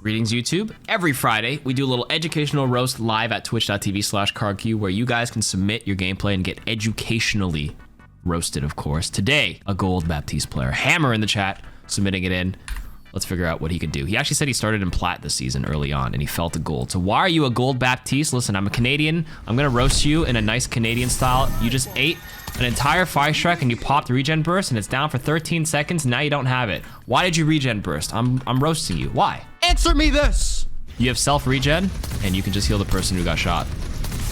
Greetings, YouTube. Every Friday, we do a little educational roast live at twitch.tv/KarQ where you guys can submit your gameplay and get educationally roasted, of course. Today, a Gold Baptiste player, Hammer in the chat, submitting it in. Let's figure out what he could do. He actually said he started in plat this season early on and he fell to gold. So why are you a Gold Baptiste? Listen, I'm a Canadian. I'm gonna roast you in a nice Canadian style. You just ate an entire fire strike and you popped regen burst and it's down for 13 seconds and now you don't have it. Why did you regen burst? I'm roasting you. Why? Answer me this! You have self regen and you can just heal the person who got shot.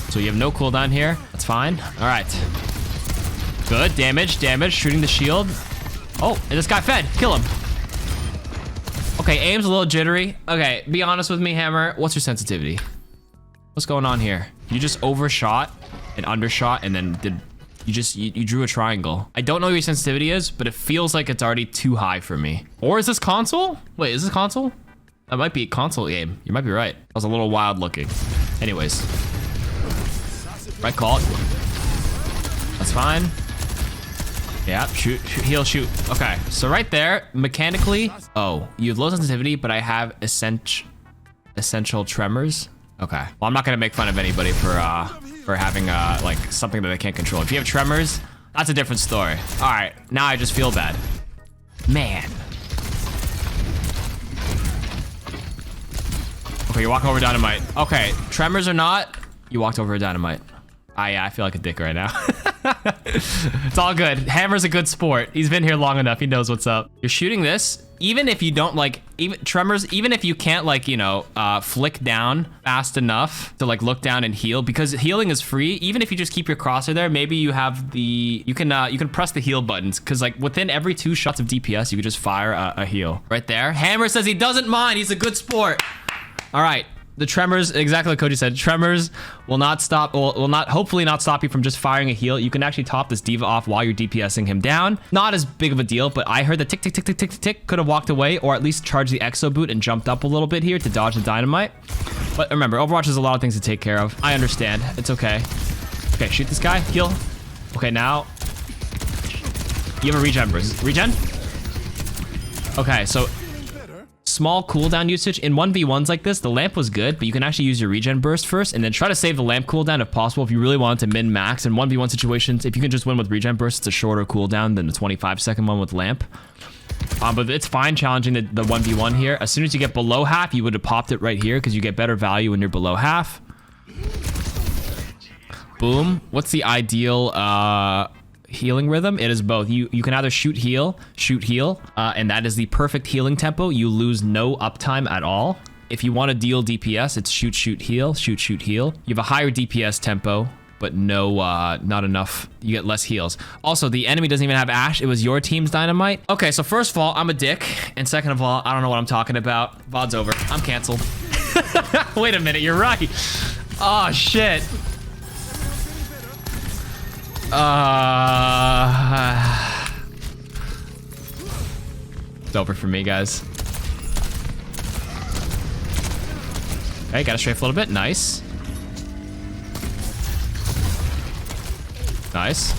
So you have no cooldown here. That's fine. All right. Good. Damage. Shooting the shield. Oh, and this guy fed. Kill him. Okay, aim's a little jittery. Okay, be honest with me, Hammer. What's your sensitivity? What's going on here? You just overshot and undershot and then you drew a triangle. I don't know what your sensitivity is, but it feels like it's already too high for me. Or is this console? Wait, is this console? That might be a console game. You might be right. That was a little wild looking. Anyways. Right call. That's fine. Yeah, shoot, heal, shoot. Okay, so right there, mechanically, oh, you have low sensitivity, but I have essential tremors. Okay, well, I'm not gonna make fun of anybody for having like something that they can't control. If you have tremors, that's a different story. All right, now I just feel bad. Man. Okay, you're walking over dynamite. Okay, tremors or not, you walked over a dynamite. Yeah, I feel like a dick right now. It's all good. Hammer's a good sport. He's been here long enough. He knows what's up. You're shooting this, even if you don't like, even tremors, even if you can't like, you know, flick down fast enough to like look down and heal, because healing is free. Even if you just keep your crosshair there, maybe you have the, you can press the heal buttons, because like within every 2 shots of DPS, you could just fire a heal. Right there. Hammer says he doesn't mind. He's a good sport. All right. The tremors, exactly like Koji said, tremors will not stop, hopefully not stop you from just firing a heal. You can actually top this diva off while you're DPSing him down. Not as big of a deal, but I heard the tick, tick, tick, tick, tick, tick could have walked away or at least charged the exo boot and jumped up a little bit here to dodge the dynamite. But remember, Overwatch has a lot of things to take care of. I understand. It's okay. Okay, shoot this guy. Heal. Okay, now you have a regen burst. Regen? Okay, so small cooldown usage. In 1v1s like this, the lamp was good, but you can actually use your regen burst first and then try to save the lamp cooldown if possible. If you really wanted to min-max in 1v1 situations, if you can just win with regen burst, it's a shorter cooldown than the 25-second one with lamp. But it's fine challenging the 1v1 here. As soon as you get below half, you would have popped it right here because you get better value when you're below half. Boom. What's the ideal healing rhythm? It is both. You can either shoot heal, and that is the perfect healing tempo. You lose no uptime at all. If you want to deal DPS, it's shoot, heal, shoot, heal. You have a higher DPS tempo, but no, not enough. You get less heals. Also, the enemy doesn't even have Ash. It was your team's dynamite. Okay, so first of all, I'm a dick, and second of all, I don't know what I'm talking about. VOD's over. I'm canceled. Wait a minute, you're right. Oh shit. It's over for me, guys. Okay, gotta strafe a little bit. Nice. Nice.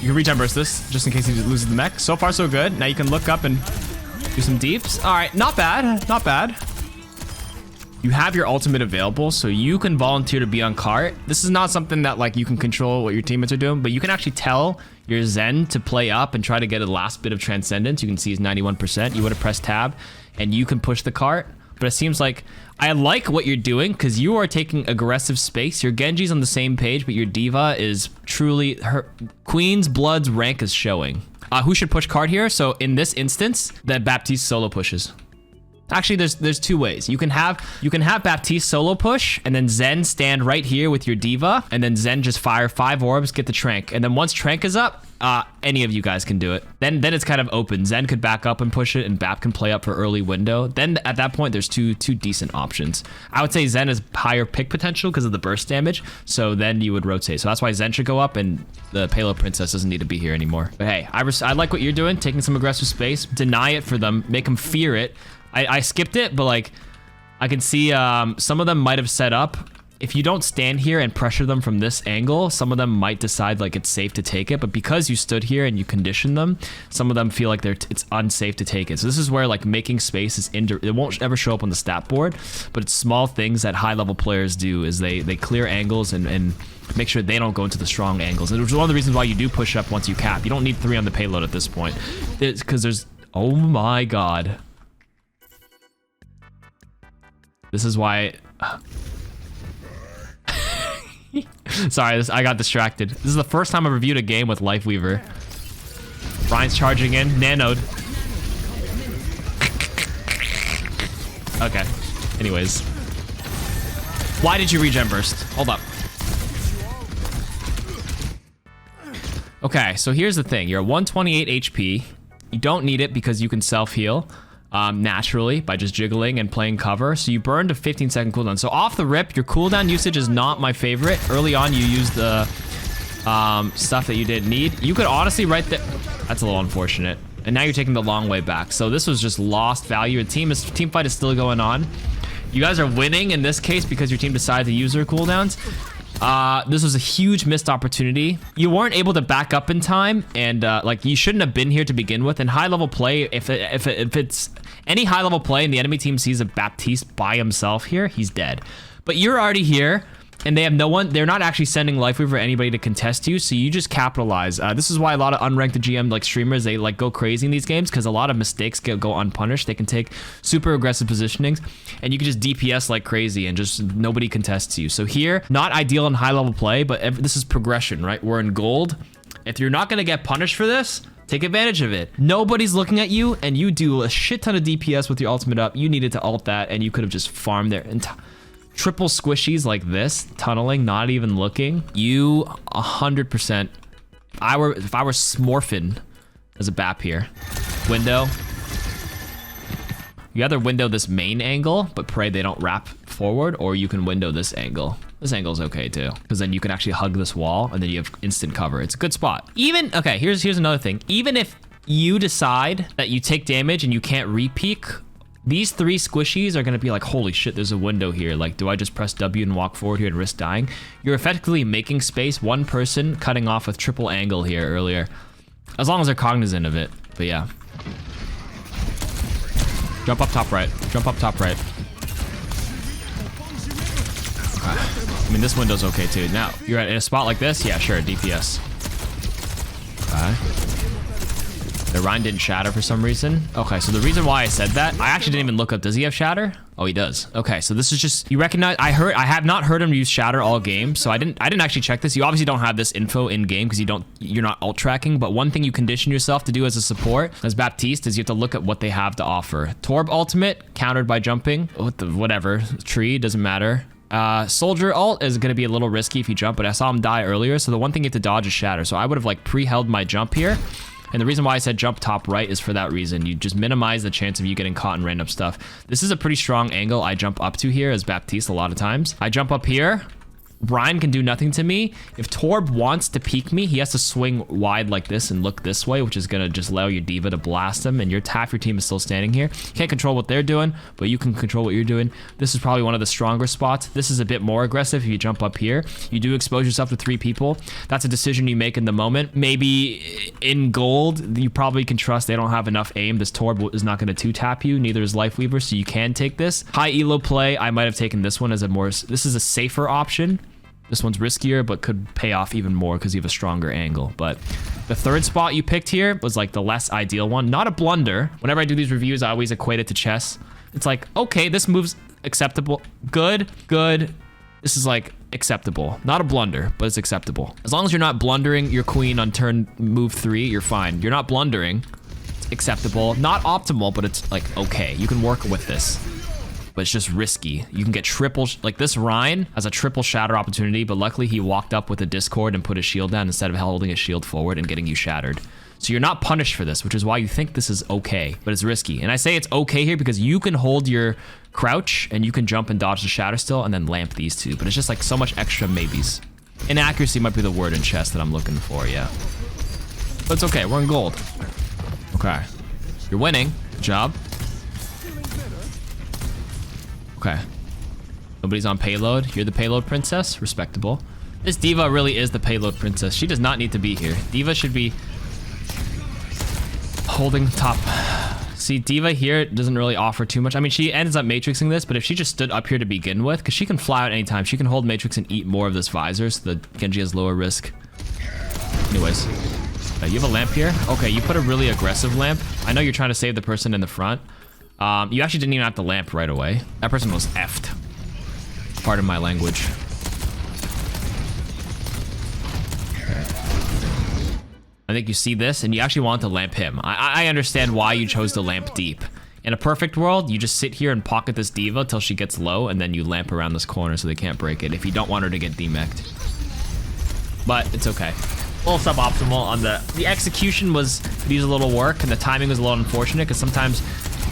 You can regen burst this just in case he loses the mech. So far, so good. Now you can look up and do some deeps. All right, not bad. Not bad. You have your ultimate available, so you can volunteer to be on cart. This is not something that like you can control what your teammates are doing, but you can actually tell your Zen to play up and try to get a last bit of transcendence. You can see he's 91%. You would have pressed tab and you can push the cart. But it seems like I like what you're doing because you are taking aggressive space. Your Genji's on the same page, but your diva is truly, her Queen's Blood's rank is showing. Who should push cart here? So in this instance, the Baptiste solo pushes. Actually, there's 2 ways. You can have Baptiste solo push, and then Zen stand right here with your diva, and then Zen just fire 5 orbs, get the Trank, and then once Trank is up, any of you guys can do it. Then it's kind of open. Zen could back up and push it, and Bap can play up for early window. Then at that point, there's two decent options. I would say Zen has higher pick potential because of the burst damage, so then you would rotate. So that's why Zen should go up, and the Payload Princess doesn't need to be here anymore. But hey, I like what you're doing, taking some aggressive space, deny it for them, make them fear it. I skipped it, but like I can see some of them might have set up if you don't stand here and pressure them from this angle, some of them might decide like it's safe to take it. But because you stood here and you conditioned them, some of them feel like it's unsafe to take it. So this is where like making space is it won't ever show up on the stat board, but it's small things that high level players do is they clear angles and make sure they don't go into the strong angles. And it's one of the reasons why you do push up once you cap. You don't need 3 on the payload at this point. It's because there's, oh my God. This is why... Sorry, I got distracted. This is the first time I reviewed a game with Lifeweaver. Ryan's charging in. Nanoed. Okay. Anyways. Why did you regen burst? Hold up. Okay, so here's the thing. You're at 128 HP. You don't need it because you can self-heal naturally by just jiggling and playing cover. So you burned a 15-second cooldown. So off the rip, your cooldown usage is not my favorite. Early on, you used the stuff that you didn't need. You could honestly right there... That's a little unfortunate. And now you're taking the long way back. So this was just lost value. Team fight is still going on. You guys are winning in this case because your team decided to use their cooldowns. This was a huge missed opportunity. You weren't able to back up in time, and like you shouldn't have been here to begin with. And high level play, if it's any high level play and the enemy team sees a Baptiste by himself here, he's dead. But you're already here, and they have no one. They're not actually sending Lifeweaver or anybody to contest you, so you just capitalize. This is why a lot of unranked GM like streamers, they like go crazy in these games because a lot of mistakes go unpunished. They can take super aggressive positionings, and you can just DPS like crazy and just nobody contests you. So here, not ideal in high level play, but this is progression, right? We're in gold. If you're not gonna get punished for this, take advantage of it. Nobody's looking at you, and you do a shit ton of DPS with your ultimate up. You needed to ult that, and you could have just farmed there. And triple squishies like this, tunneling, not even looking. You 100%. If I were smorphing as a BAP here, window. You either window this main angle, but pray they don't wrap forward, or you can window this angle. This angle is okay too, because then you can actually hug this wall, and then you have instant cover. It's a good spot. Even okay, here's another thing. Even if you decide that you take damage and you can't re-peek, these 3 squishies are gonna be like, holy shit, there's a window here. Like, do I just press W and walk forward here and risk dying? You're effectively making space, one person cutting off with triple angle here earlier. As long as they're cognizant of it, but yeah. Jump up top right, jump up top right. Okay. I mean, this window's okay too. Now, you're in a spot like this? Yeah, sure, DPS. Okay. The Ryan didn't shatter for some reason. Okay, so the reason why I said that, I actually didn't even look up. Does he have shatter? Oh, he does. Okay, so this is just, you recognize, I have not heard him use shatter all game, so I didn't actually check this. You obviously don't have this info in game because you're not ult tracking, but one thing you condition yourself to do as a support, as Baptiste, is you have to look at what they have to offer. Torb ultimate, countered by jumping. Whatever, tree, doesn't matter. Soldier ult is gonna be a little risky if you jump, but I saw him die earlier, so the one thing you have to dodge is shatter. So I would have like pre-held my jump here. And the reason why I said jump top right is for that reason. You just minimize the chance of you getting caught in random stuff. This is a pretty strong angle I jump up to here as Baptiste a lot of times. I jump up here. Ryan can do nothing to me. If Torb wants to peek me, he has to swing wide like this and look this way, which is gonna just allow your diva to blast him, and half your team is still standing here. You can't control what they're doing, but you can control what you're doing. This is probably one of the stronger spots. This is a bit more aggressive if you jump up here. You do expose yourself to 3 people. That's a decision you make in the moment. Maybe in gold, you probably can trust they don't have enough aim. This Torb is not gonna 2-tap you, neither is Lifeweaver, so you can take this. High elo play, I might have taken this one as this is a safer option. This one's riskier, but could pay off even more because you have a stronger angle. But the third spot you picked here was like the less ideal one. Not a blunder. Whenever I do these reviews, I always equate it to chess. It's like, okay, this move's acceptable. Good. This is like acceptable. Not a blunder, but it's acceptable. As long as you're not blundering your queen on turn move 3, you're fine. You're not blundering. It's acceptable. Not optimal, but it's like, okay, you can work with this. But it's just risky. You can get triple, like this Ryan has a triple shatter opportunity, but luckily he walked up with a Discord and put his shield down instead of holding his shield forward and getting you shattered. So you're not punished for this, which is why you think this is okay, but it's risky. And I say it's okay here because you can hold your crouch and you can jump and dodge the shatter still and then lamp these 2, but it's just like so much extra maybes. Inaccuracy might be the word in chess that I'm looking for, yeah. But it's okay, we're in gold. Okay, you're winning, good job. Okay. Nobody's on payload. You're the payload princess. Respectable. This diva really is the payload princess. She does not need to be here. Diva should be holding top. See, diva here doesn't really offer too much. I mean, she ends up matrixing this, but if she just stood up here to begin with, because she can fly out anytime, she can hold matrix and eat more of this visor, so the Genji has lower risk. Anyways, you have a lamp here. Okay, you put a really aggressive lamp. I know you're trying to save the person in the front. You actually didn't even have the lamp right away. That person was effed. Pardon my language. I think you see this, and you actually want to lamp him. I understand why you chose to lamp deep. In a perfect world, you just sit here and pocket this diva till she gets low, and then you lamp around this corner so they can't break it if you don't want her to get demeched. But it's okay. A little suboptimal on the execution could use a little work, and the timing was a little unfortunate because sometimes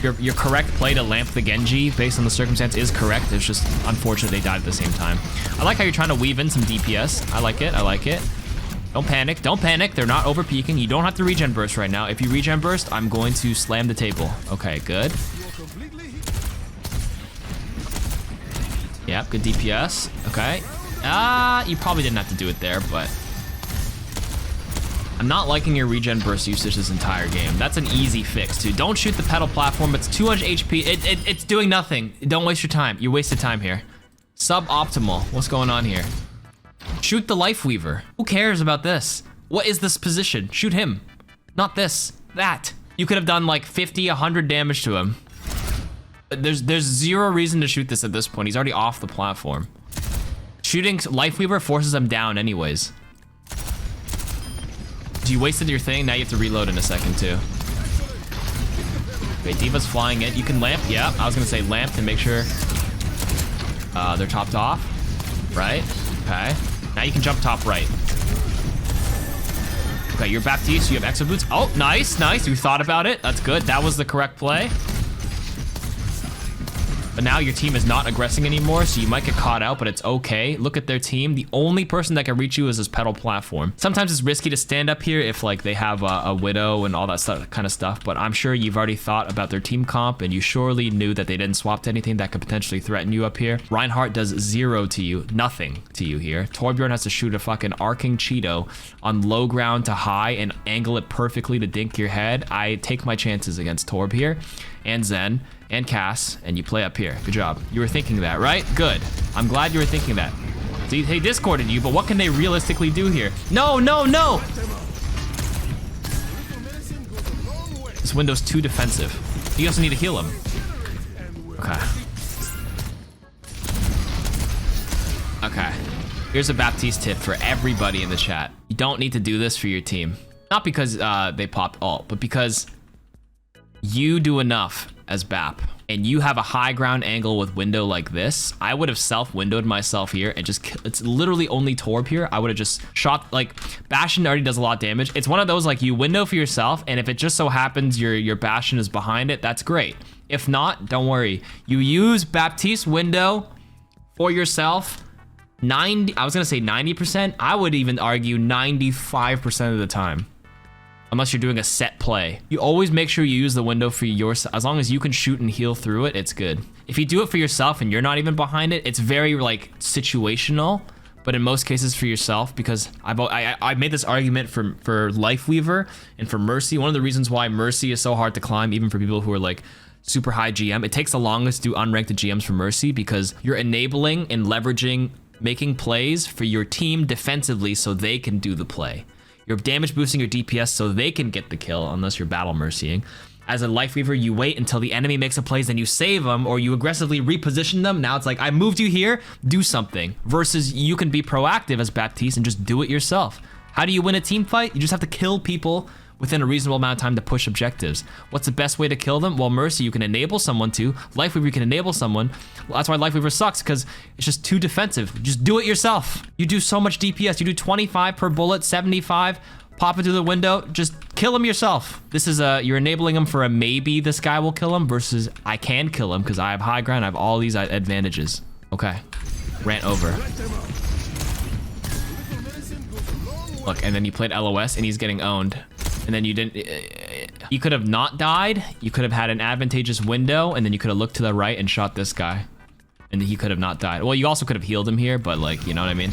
your correct play to lamp the Genji based on the circumstance is correct. It's just unfortunate they died at the same time. I like how you're trying to weave in some DPS. I like it. I like it. Don't panic. Don't panic. They're not over peaking. You don't have to regen burst right now. If you regen burst, I'm going to slam the table. Okay, good. Yep, good DPS. Okay. You probably didn't have to do it there, but I'm not liking your regen burst usage this entire game. That's an easy fix too. Don't shoot the pedal platform. It's too much HP. It's doing nothing. Don't waste your time. You wasted time here. Suboptimal. What's going on here? Shoot the Life Weaver. Who cares about this? What is this position? Shoot him. Not this. That. You could have done like 50, 100 damage to him. There's zero reason to shoot this at this point. He's already off the platform. Shooting Life Weaver forces him down anyways. So you wasted your thing. Now you have to reload in a second too. Okay, Diva's flying in. You can lamp. Yeah, I was gonna say lamp to make sure they're topped off. Right? Okay. Now you can jump top right. Okay, you're Baptiste, you have exo boots. Oh, nice, nice. You thought about it. That's good. That was the correct play. But now your team is not aggressing anymore, so you might get caught out, but it's okay. Look at their team. The only person that can reach you is this pedal platform. Sometimes it's risky to stand up here if like they have a widow and all that kind of stuff, but I'm sure you've already thought about their team comp and you surely knew that they didn't swap to anything that could potentially threaten you up here. Reinhardt does 0 to you, nothing to you here. Torbjorn has to shoot a fucking arcing Cheeto on low ground to high and angle it perfectly to dink your head. I take my chances against Torb here, and Zen, and Cass, and you play up here. Good job. You were thinking that, right? Good. I'm glad you were thinking that. See, they discorded you, but what can they realistically do here? No, no, no! This window's too defensive. You also need to heal him. Okay. Okay. Here's a Baptiste tip for everybody in the chat. You don't need to do this for your team. Not because they popped ult, but because you do enough as Bap, and you have a high ground angle with window like this. I would have self-windowed myself here and just, it's literally only Torb here. I would have just shot, like, Bastion already does a lot of damage. It's one of those, like, you window for yourself, and if it just so happens your Bastion is behind it, that's great. If not, don't worry. You use Baptiste window for yourself. I was gonna say 90%. I would even argue 95% of the time. Unless you're doing a set play. You always make sure you use the window for yourself. As long as you can shoot and heal through it, it's good. If you do it for yourself and you're not even behind it, it's very like situational, but in most cases for yourself, because I made this argument for Life Weaver and for Mercy. One of the reasons why Mercy is so hard to climb, even for people who are like super high GM, it takes the longest to do unranked GMs for Mercy because you're enabling and leveraging, making plays for your team defensively so they can do the play. You're damage boosting your DPS so they can get the kill unless you're battle mercying. As a Life Weaver, you wait until the enemy makes a play, then you save them, or you aggressively reposition them. Now it's like, I moved you here, do something. Versus you can be proactive as Baptiste and just do it yourself. How do you win a team fight? You just have to kill people within a reasonable amount of time to push objectives. What's the best way to kill them? Well, Mercy, you can enable someone to. Life Weaver, you can enable someone. Well, that's why Life Weaver sucks, because it's just too defensive. Just do it yourself. You do so much DPS. You do 25 per bullet, 75. Pop it through the window, just kill him yourself. This is you're enabling him for a maybe this guy will kill him versus I can kill him because I have high ground, I have all these advantages. Okay, rant over. Look, and then you played LOS and he's getting owned. And then you didn't, you could have not died. You could have had an advantageous window and then you could have looked to the right and shot this guy. and he could have not died. Well, you also could have healed him here, but like, you know what I mean?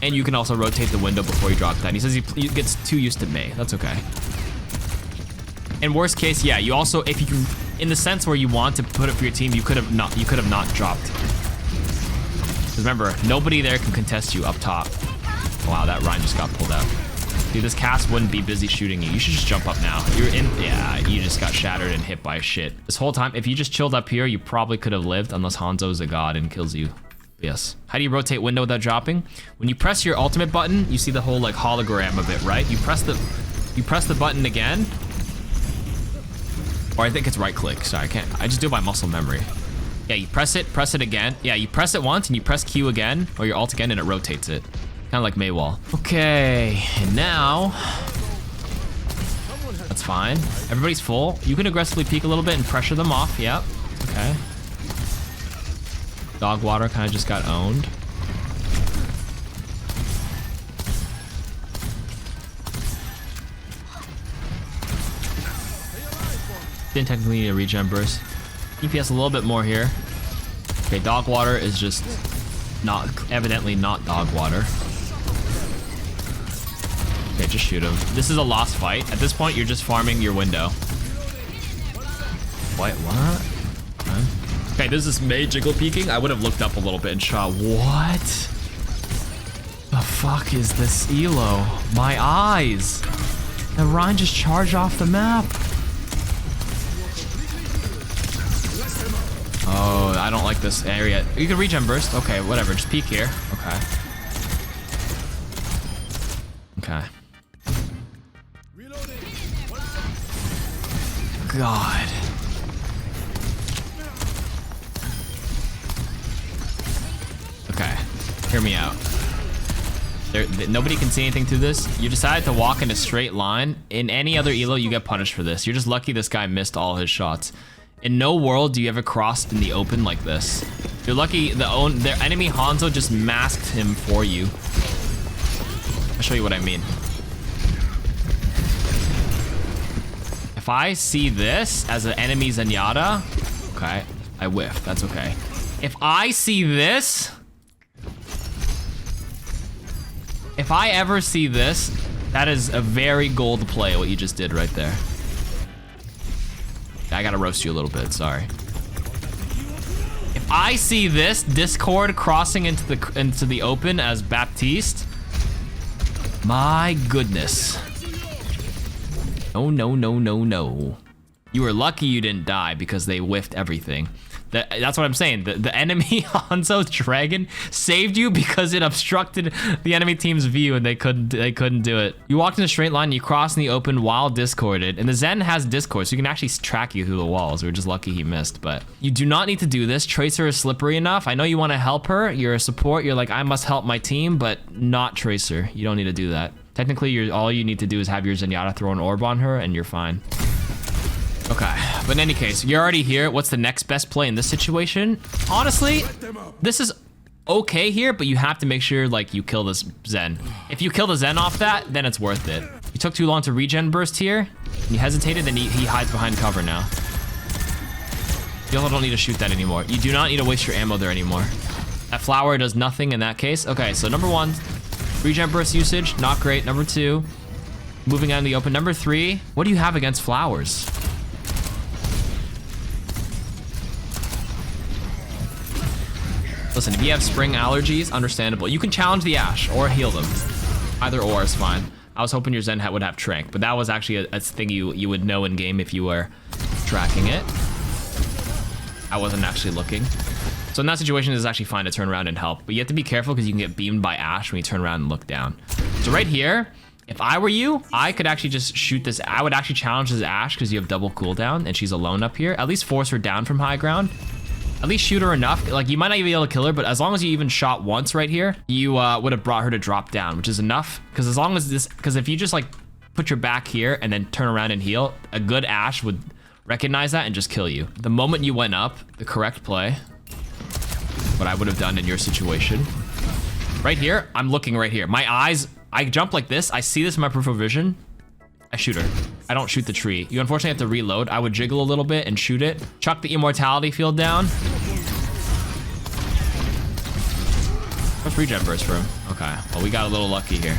And you can also rotate the window before you drop down. He says he gets too used to Mei. That's okay. In worst case, yeah, you also, if you can, in the sense where you want to put it for your team, you could have not dropped. Because remember, nobody there can contest you up top. Wow, that Ryan just got pulled out. Dude, this cast wouldn't be busy shooting you. You should just jump up now. You're in, yeah, you just got shattered and hit by shit. This whole time, if you just chilled up here, you probably could have lived unless Hanzo's a god and kills you. Yes. How do you rotate window without dropping? When you press your ultimate button, you see the whole like hologram of it, right? You press the button again. Or I think it's right click. Sorry, I just do it by muscle memory. Yeah, you press it again. Yeah, you press it once and you press Q again, or your alt again, and it rotates it. Kind of like Maywall. Okay, and now, that's fine. Everybody's full. You can aggressively peek a little bit and pressure them off. Yep, okay. Dog water kind of just got owned. Didn't technically need a regen burst. DPS a little bit more here. Okay, dog water is just not, evidently not dog water. Okay, just shoot him. This is a lost fight. At this point, you're just farming your window. Wait, what? Okay, this is Mei jiggle peeking. I would have looked up a little bit and shot. What the fuck is this elo? My eyes. And Ryan just charged off the map. Oh, I don't like this area. You can regen burst. Okay, whatever. Just peek here. Okay. Okay. God. Okay, hear me out. Nobody can see anything through this. You decide to walk in a straight line. In any other elo, you get punished for this. You're just lucky this guy missed all his shots. In no world do you ever cross in the open like this. You're lucky their enemy Hanzo just masked him for you. I'll show you what I mean. If I see this as an enemy Zenyatta, okay, I whiff, that's okay. If I see this, if I ever see this, that is a very gold play, what you just did right there. I gotta roast you a little bit, sorry. If I see this Discord crossing into the open as Baptiste, my goodness. Oh, no, no, no, no. You were lucky you didn't die because they whiffed everything. That's what I'm saying. The enemy Hanzo Dragon saved you because it obstructed the enemy team's view and they couldn't do it. You walked in a straight line, you crossed in the open while discorded, and the Zen has Discord, so you can actually track you through the walls. We're just lucky he missed, but you do not need to do this. Tracer is slippery enough. I know you want to help her. You're a support. You're like, I must help my team, but not Tracer. You don't need to do that. Technically, all you need to do is have your Zenyatta throw an orb on her and you're fine. Okay, but in any case, you're already here. What's the next best play in this situation? Honestly, this is okay here, but you have to make sure like you kill this Zen. If you kill the Zen off that, then it's worth it. You took too long to regen burst here, and you hesitated, then he hides behind cover now. You also don't need to shoot that anymore. You do not need to waste your ammo there anymore. That flower does nothing in that case. Okay, so number one, regen burst usage, not great. Number two, moving out in the open. Number three, what do you have against flowers? Listen, if you have spring allergies, understandable. You can challenge the Ashe or heal them. Either or is fine. I was hoping your Zen would have Trank, but that was actually a thing you would know in game if you were tracking it. I wasn't actually looking. So in that situation, it's actually fine to turn around and help, but you have to be careful because you can get beamed by Ashe when you turn around and look down. So right here, if I were you, I could actually just shoot this. I would actually challenge this Ashe because you have double cooldown and she's alone up here. At least force her down from high ground. At least shoot her enough. Like, you might not even be able to kill her, but as long as you even shot once right here, you would have brought her to drop down, which is enough. Because as long as this, because if you just like put your back here and then turn around and heal, a good Ashe would recognize that and just kill you. The moment you went up, the correct play, what I would have done in your situation. Right here, I'm looking right here. My eyes, I jump like this. I see this in my peripheral vision. I shoot her. I don't shoot the tree. You unfortunately have to reload. I would jiggle a little bit and shoot it. Chuck the immortality field down. What's regen burst for him? Okay, well, we got a little lucky here.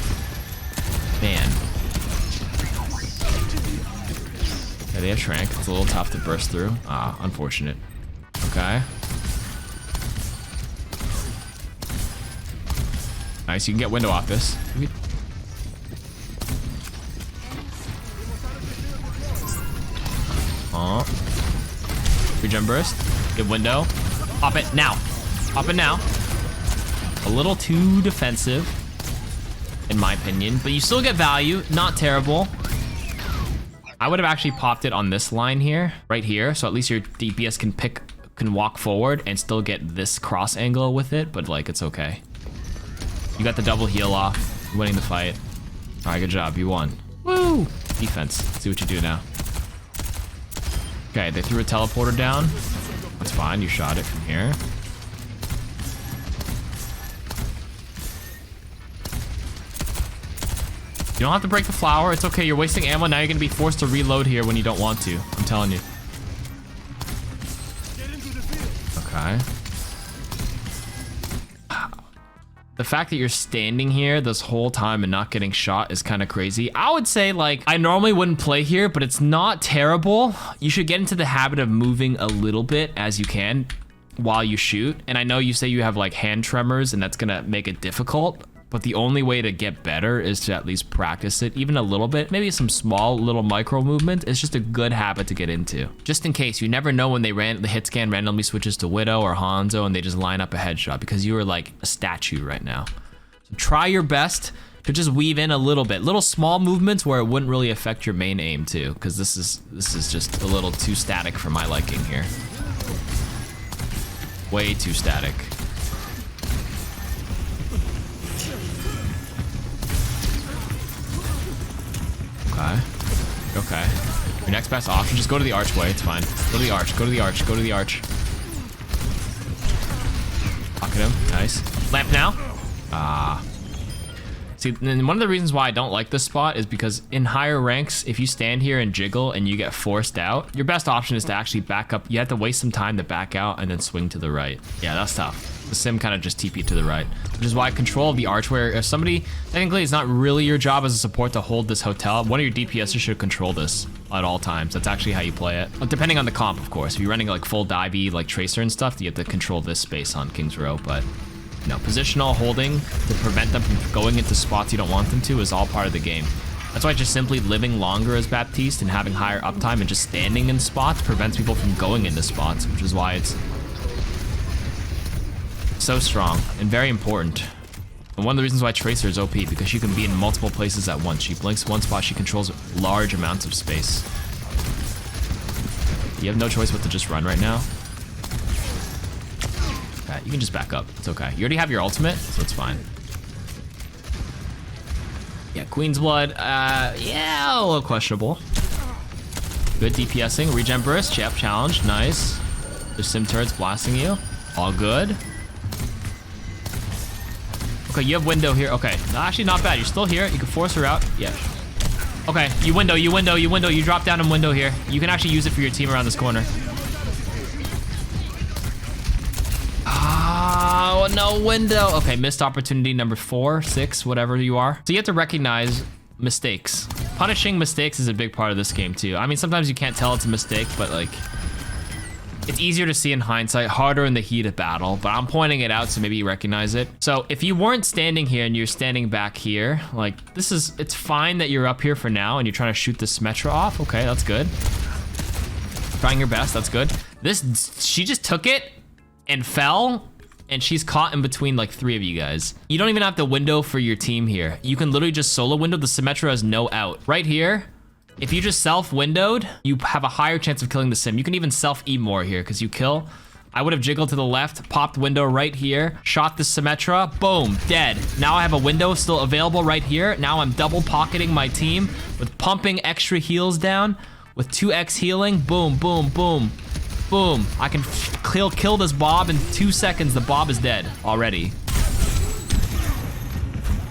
Man. Yeah, they have Shrank. It's a little tough to burst through. Ah, unfortunate. Okay. Nice, you can get window off this. Oh. Regen burst. Get window. Pop it now. Pop it now. A little too defensive, in my opinion, but you still get value. Not terrible. I would have actually popped it on this line here, right here, so at least your DPS can walk forward and still get this cross angle with it, but like, it's okay. You got the double heal off, you're winning the fight. All right, good job, you won. Woo! Defense, let's see what you do now. Okay, they threw a teleporter down. That's fine, you shot it from here. You don't have to break the flower. It's okay. You're wasting ammo. Now you're going to be forced to reload here when you don't want to. I'm telling you. Okay. The fact that you're standing here this whole time and not getting shot is kind of crazy. I would say, like, I normally wouldn't play here, but it's not terrible. You should get into the habit of moving a little bit as you can while you shoot. And I know you say you have, like, hand tremors, and that's going to make it difficult. But the only way to get better is to at least practice it, even a little bit. Maybe some small little micro movement. It's just a good habit to get into. Just in case, you never know when the hit scan randomly switches to Widow or Hanzo and they just line up a headshot because you are like a statue right now. So try your best to just weave in a little bit. Little small movements where it wouldn't really affect your main aim too, because this is just a little too static for my liking here. Way too static. Okay. Okay. Your next best option, just go to the archway. It's fine. Go to the arch. Go to the arch. Go to the arch. Pocket him. Nice. Lamp now. Ah. See, and one of the reasons why I don't like this spot is because in higher ranks, if you stand here and jiggle and you get forced out, your best option is to actually back up. You have to waste some time to back out and then swing to the right. Yeah, that's tough. The sim kind of just TP to the right, which is why control of the archway. If somebody, technically it's not really your job as a support to hold this hotel. One of your DPSers should control this at all times. That's actually how you play it. Depending on the comp, of course. If you're running like full divey, like Tracer and stuff, you have to control this space on King's Row. But you know, positional holding to prevent them from going into spots you don't want them to is all part of the game. That's why just simply living longer as Baptiste and having higher uptime and just standing in spots prevents people from going into spots, which is why it's so strong and very important. And one of the reasons why Tracer is OP, because she can be in multiple places at once. She blinks one spot, she controls large amounts of space. You have no choice but to just run right now. Okay, you can just back up. It's okay. You already have your ultimate, so it's fine. Yeah, Queen's Blood, yeah, a little questionable. Good DPSing, regen burst, chap challenge, nice. There's sim turrets blasting you, all good. Okay, you have window here. Okay, no, actually not bad. You're still here. You can force her out. Yeah. Okay, you window. You drop down in window here. You can actually use it for your team around this corner. Oh, no window. Okay, missed opportunity number 4, 6, whatever you are. So you have to recognize mistakes. Punishing mistakes is a big part of this game too. I mean, sometimes you can't tell it's a mistake, but like, it's easier to see in hindsight, harder in the heat of battle, but I'm pointing it out so maybe you recognize it. So if you weren't standing here and you're standing back here, like it's fine that you're up here for now and you're trying to shoot the Symmetra off. Okay, that's good. Trying your best, that's good. She just took it and fell and she's caught in between like 3 of you guys. You don't even have the window for your team here. You can literally just solo window. The Symmetra has no out. Right here, if you just self-windowed, you have a higher chance of killing the sim. You can even self-E more here because you kill. I would have jiggled to the left, popped window right here, shot the Symmetra, boom, dead. Now I have a window still available right here. Now I'm double pocketing my team with pumping extra heals down with 2x healing. Boom, boom, boom, boom. I can kill this Bob in 2 seconds. The Bob is dead already.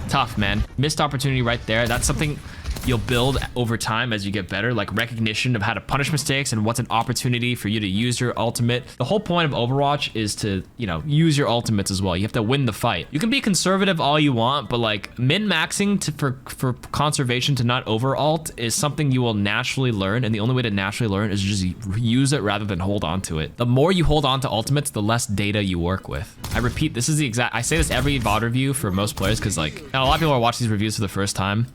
Tough, man. Missed opportunity right there. That's something you'll build over time as you get better, like recognition of how to punish mistakes and what's an opportunity for you to use your ultimate. The whole point of Overwatch is to, you know, use your ultimates as well. You have to win the fight. You can be conservative all you want, but like min-maxing for conservation to not over ult is something you will naturally learn, and the only way to naturally learn is just use it rather than hold on to it. The more you hold on to ultimates, the less data you work with. I repeat, this is the exact, I say this every VOD review for most players, because like, a lot of people are watching these reviews for the first time,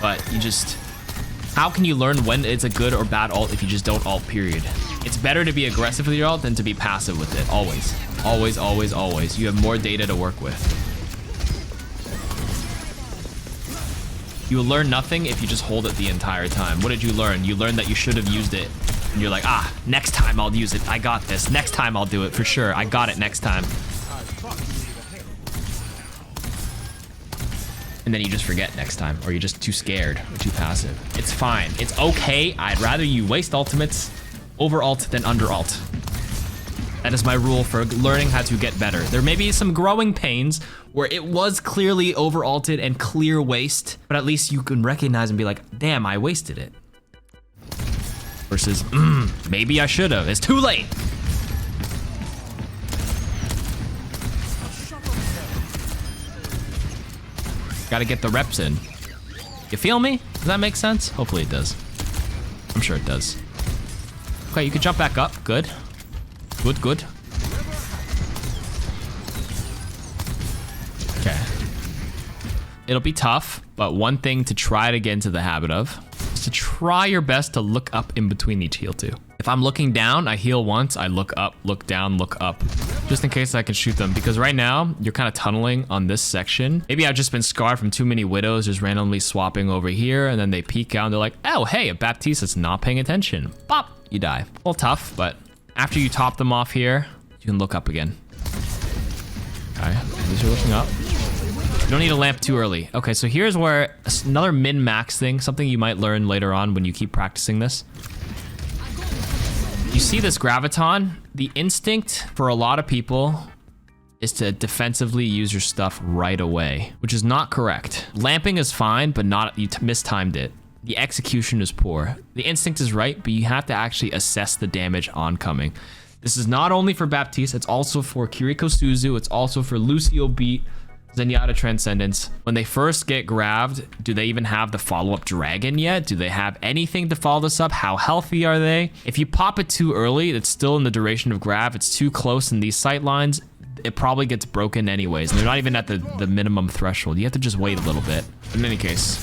but you just, how can you learn when it's a good or bad ult if you just don't ult, period? It's better to be aggressive with your ult than to be passive with it, always. Always, always, always. You have more data to work with. You will learn nothing if you just hold it the entire time. What did you learn? You learned that you should have used it. And you're like, ah, next time I'll use it. I got this. Next time I'll do it for sure. I got it next time. And then you just forget next time, or you're just too scared or too passive. It's fine. It's okay. I'd rather you waste ultimates over ult than under ult. That is my rule for learning how to get better. There may be some growing pains where it was clearly over ulted and clear waste, but at least you can recognize and be like, damn, I wasted it. Versus, maybe I should have. It's too late. Gotta get the reps in. You feel me? Does that make sense? Hopefully it does. I'm sure it does. Okay, you can jump back up. Good. Good, good. Okay. It'll be tough, but one thing to try to get into the habit of is to try your best to look up in between each heal too. If I'm looking down, I heal once, I look up, look down, look up, just in case I can shoot them. Because right now, you're kind of tunneling on this section. Maybe I've just been scarred from too many widows just randomly swapping over here, and then they peek out and they're like, oh, hey, a Baptiste that's not paying attention. Bop, you die. A little tough, but after you top them off here, you can look up again. Okay, these are looking up. You don't need to lamp too early. Okay, so here's where another min-max thing, something you might learn later on when you keep practicing this. You see this graviton? The instinct for a lot of people is to defensively use your stuff right away, which is not correct. Lamping is fine, but not, you mistimed it. The execution is poor. The instinct is right, but you have to actually assess the damage oncoming. This is not only for Baptiste, it's also for Kiriko Suzu, it's also for Lucio Beat, Zenyatta Transcendence. When they first get grabbed, do they even have the follow-up dragon yet? Do they have anything to follow this up? How healthy are they? If you pop it too early, it's still in the duration of grab. It's too close in these sight lines. It probably gets broken anyways. And they're not even at the minimum threshold. You have to just wait a little bit. In any case,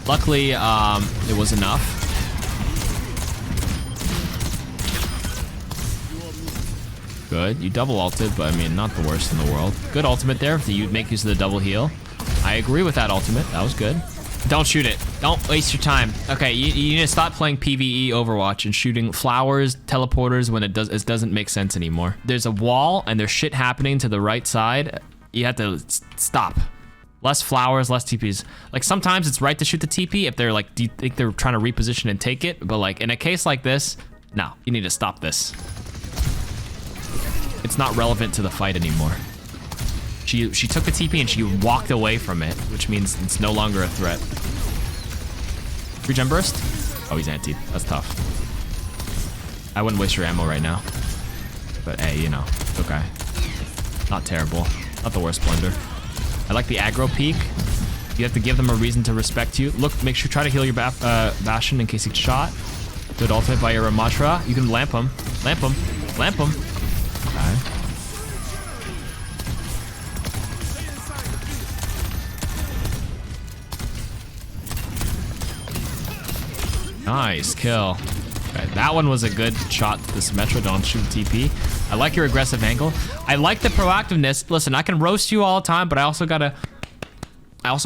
luckily, it was enough. Good. You double ulted, but I mean, not the worst in the world. Good ultimate there if you make use of the double heal. I agree with that ultimate. That was good. Don't shoot it. Don't waste your time. Okay, you need to stop playing PvE Overwatch and shooting flowers, teleporters when it doesn't make sense anymore. There's a wall and there's shit happening to the right side. You have to stop. Less flowers, less TPs. Like sometimes it's right to shoot the TP if they're like, do you think they're trying to reposition and take it? But like in a case like this, no, you need to stop this. It's not relevant to the fight anymore. She took the TP and she walked away from it, which means it's no longer a threat. Regen burst? Oh, he's antied. That's tough. I wouldn't waste your ammo right now. But hey, you know, it's okay. Not terrible. Not the worst blunder. I like the aggro peek. You have to give them a reason to respect you. Look, make sure try to heal your Bastion in case he gets shot. Good ultimate by your Ramatra. You can lamp him. Lamp him. Lamp him. Okay. Nice kill. Okay, that one was a good shot to the Symmetra. Don't shoot TP. I like your aggressive angle. I like the proactiveness. Listen, I can roast you all the time, but I also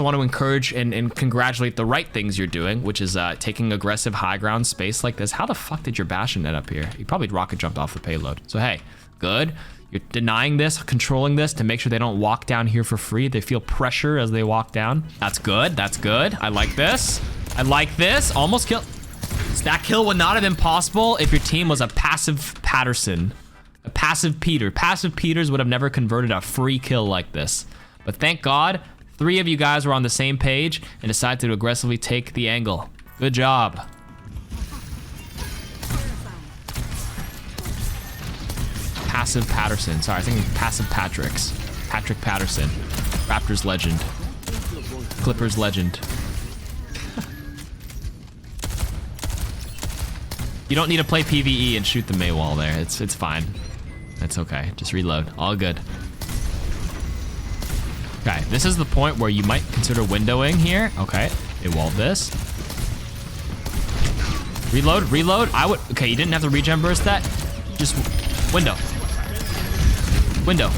want to encourage and congratulate the right things you're doing, which is taking aggressive high ground space like this. How the fuck did your Bastion end up here? You probably rocket jumped off the payload. So hey, good. You're denying this, controlling this to make sure they don't walk down here for free. They feel pressure as they walk down. That's good. That's good. I like this. I like this. Almost kill. That kill would not have been possible if your team was a passive Patterson. A passive Peter. Passive Peters would have never converted a free kill like this. But thank God 3 of you guys were on the same page and decided to aggressively take the angle. Good job. Passive Patterson. Sorry, I was thinking Passive Patrick's. Patrick Patterson. Raptors legend. Clippers legend. You don't need to play PvE and shoot the Mei wall there. It's fine. It's okay. Just reload. All good. Okay, this is the point where you might consider windowing here. Okay, they walled this. Reload, reload. Okay, you didn't have to regen burst that. Just window. Window.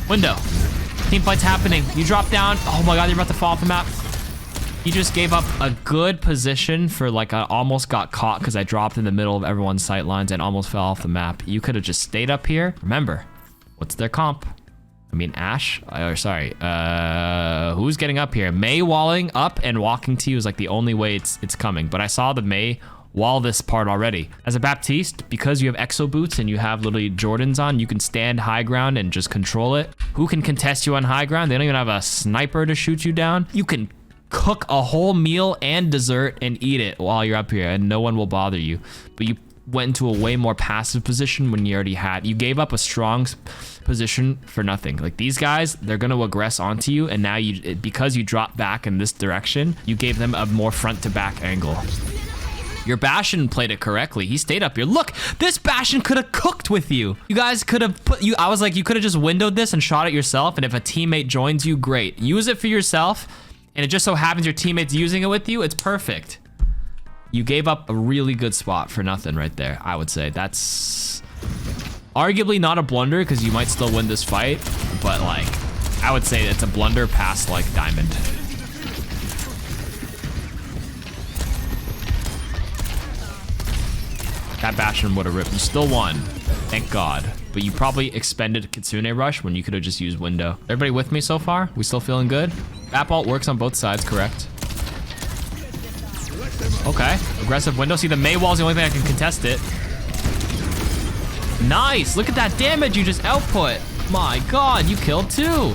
Window. Team fight's happening. You drop down. Oh my god, you're about to fall off the map. You just gave up a good position for like I almost got caught because I dropped in the middle of everyone's sight lines and almost fell off the map. You could have just stayed up here. Remember, what's their comp? I mean, Ash, or sorry, who's getting up here? Mei walling up and walking to you is like the only way it's coming. But I saw the Mei wall this part already. As a Baptiste, because you have exo boots and you have literally Jordans on, you can stand high ground and just control it. Who can contest you on high ground? They don't even have a sniper to shoot you down. You can cook a whole meal and dessert and eat it while you're up here and no one will bother you. But you went into a way more passive position when you already had. You gave up a strong position for nothing. Like these guys, they're gonna aggress onto you, and now because you dropped back in this direction, you gave them a more front to back angle. Your Bastion played it correctly. He stayed up here. Look, this Bastion could have cooked with you. You guys could have I was like, you could have just windowed this and shot it yourself, and if a teammate joins you, great. Use it for yourself, and it just so happens your teammate's using it with you, it's perfect. You gave up a really good spot for nothing right there, I would say. That's arguably not a blunder because you might still win this fight, but like, I would say it's a blunder past like diamond. That Bastion would have ripped. You still won, thank God. But you probably expended Kitsune Rush when you could have just used window. Everybody with me so far? We still feeling good? Bap ult works on both sides, correct? Okay, aggressive window. See, the Mei wall's the only thing I can contest it. Nice, look at that damage you just output. My God, you killed 2.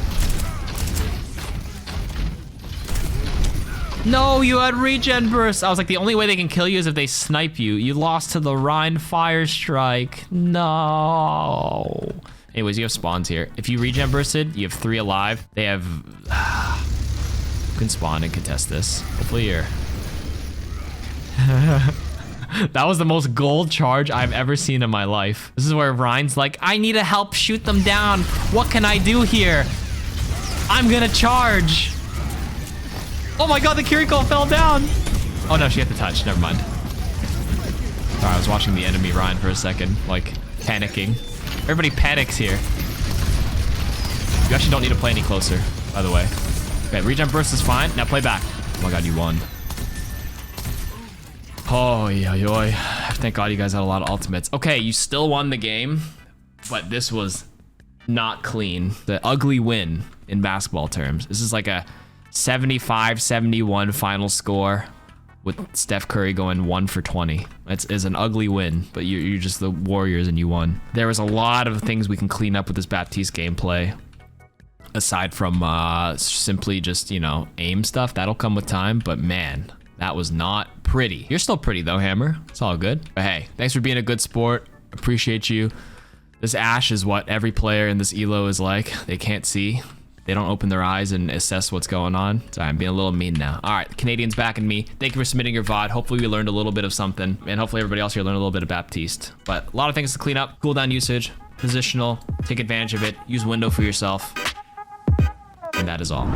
No, you had regen burst. I was like, the only way they can kill you is if they snipe you. You lost to the Rhine Fire Strike. No. Anyways, you have spawns here. If you regen bursted, you have 3 alive. They have... You can spawn and contest this. Hopefully you're... That was the most gold charge I've ever seen in my life. This is where Rhine's like, I need to help shoot them down. What can I do here? I'm gonna charge. Oh my God, the Kiriko fell down. Oh no, she had to touch, never mind. Sorry, I was watching the enemy Rhine for a second, like panicking. Everybody panics here. You actually don't need to play any closer, by the way. Okay, regen burst is fine. Now play back. Oh my God, you won. Oh, yoy. Thank God you guys had a lot of ultimates. Okay, you still won the game, but this was not clean. The ugly win in basketball terms. This is like a 75-71 final score with Steph Curry going 1 for 20. It's an ugly win, but you're just the Warriors and you won. There was a lot of things we can clean up with this Baptiste gameplay. Aside from simply just, you know, aim stuff. That'll come with time, but man, that was not pretty. You're still pretty though, Hammer. It's all good. But hey, thanks for being a good sport. Appreciate you. This Ash is what every player in this elo is like. They can't see. They don't open their eyes and assess what's going on. Sorry, I'm being a little mean now. All right, the Canadians backing me. Thank you for submitting your VOD. Hopefully we learned a little bit of something, and hopefully everybody else here learned a little bit of Baptiste. But a lot of things to clean up. Cooldown usage, positional, take advantage of it, use window for yourself, and that is all.